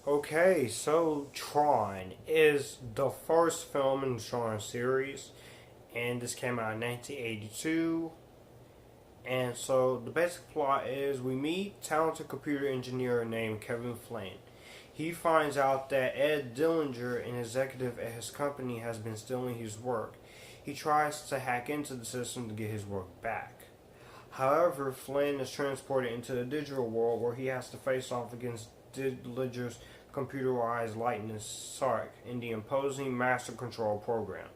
Okay, so Tron is the first film in the Tron series, and this came out in 1982. And so the basic plot is we meet talented computer engineer named Kevin Flynn. He finds out that Ed Dillinger, an executive at his company, has been stealing his work. He tries to hack into the system to get his work back. However, Flynn is transported into the digital world where he has to face off against Dillinger's computerized lightning Sark in the imposing master control program.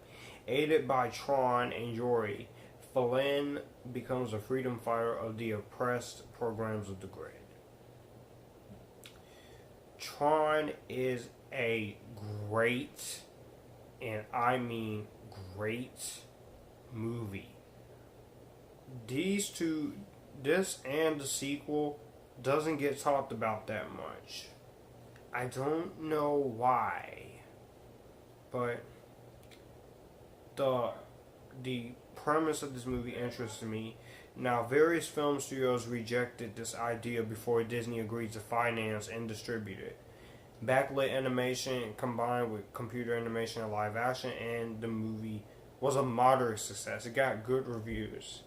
Aided by Tron and Yori, Flynn becomes a freedom fighter of the oppressed programs of the grid. Tron is a great, and I mean great, movie. These two, this and the sequel, doesn't get talked about that much. I don't know why, but the premise of this movie interests me. Now, various film studios rejected this idea before Disney agreed to finance and distribute it. Backlit animation combined with computer animation and live action, and the movie was a moderate success. It got good reviews.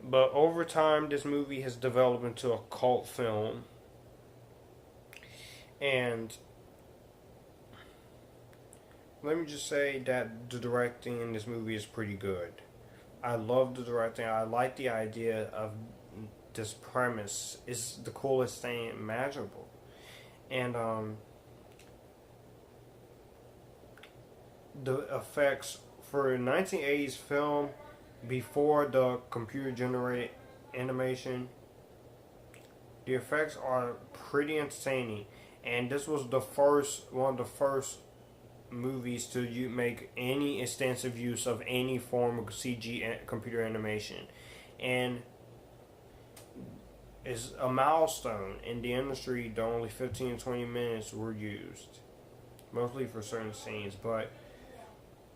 But over time, this movie has developed into a cult film. And let me just say that the directing in this movie is pretty good. I love the directing. I like the idea of this premise. It's the coolest thing imaginable. And the effects for a 1980s film before the computer generated animation, the effects are pretty entertaining. And this was one of the first movies to make any extensive use of any form of CG computer animation, and it's a milestone in the industry that only 15 to 20 minutes were used, mostly for certain scenes, but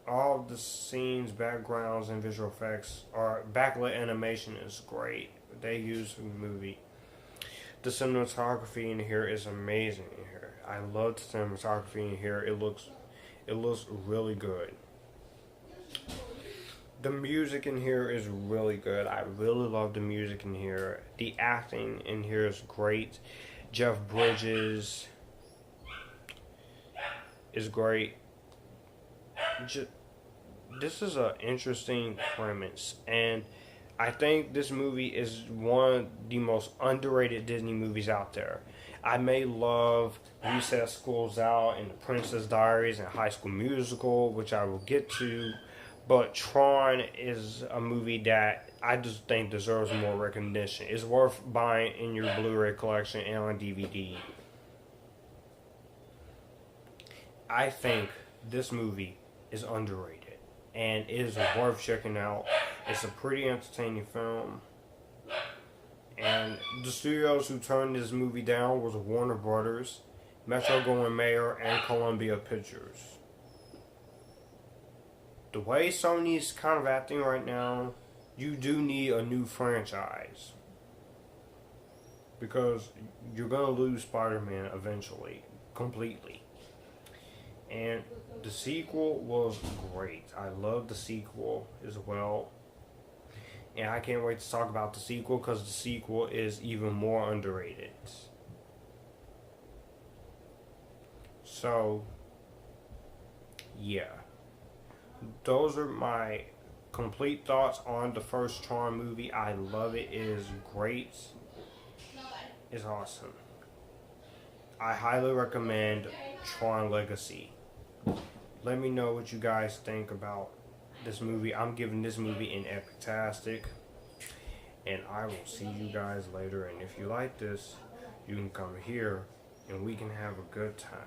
all of the scenes, backgrounds, and visual effects are backlit animation is great. They use in the movie. The cinematography in here is amazing in here. I love the cinematography in here. It looks really good. The music in here is really good. I really love the music in here. The acting in here is great. Jeff Bridges is great. This is an interesting premise, and I think this movie is one of the most underrated Disney movies out there. I may love Recess School's Out and The Princess Diaries and High School Musical, which I will get to, but Tron is a movie that I just think deserves more recognition. It's worth buying in your Blu-ray collection and on DVD. I think this movie is underrated and it is worth checking out. It's a pretty entertaining film. And the studios who turned this movie down was Warner Brothers, Metro-Goldwyn-Mayer, and Columbia Pictures. The way Sony's kind of acting right now, you do need a new franchise. Because you're going to lose Spider-Man eventually, completely. And the sequel was great. I love the sequel as well. And I can't wait to talk about the sequel because the sequel is even more underrated. So, yeah. Those are my complete thoughts on the first Tron movie. I love it. It is great. It's awesome. I highly recommend Tron Legacy. Let me know what you guys think about this movie. I'm giving this movie an Epictastic. And I will see you guys later. And if you like this, you can come here and we can have a good time.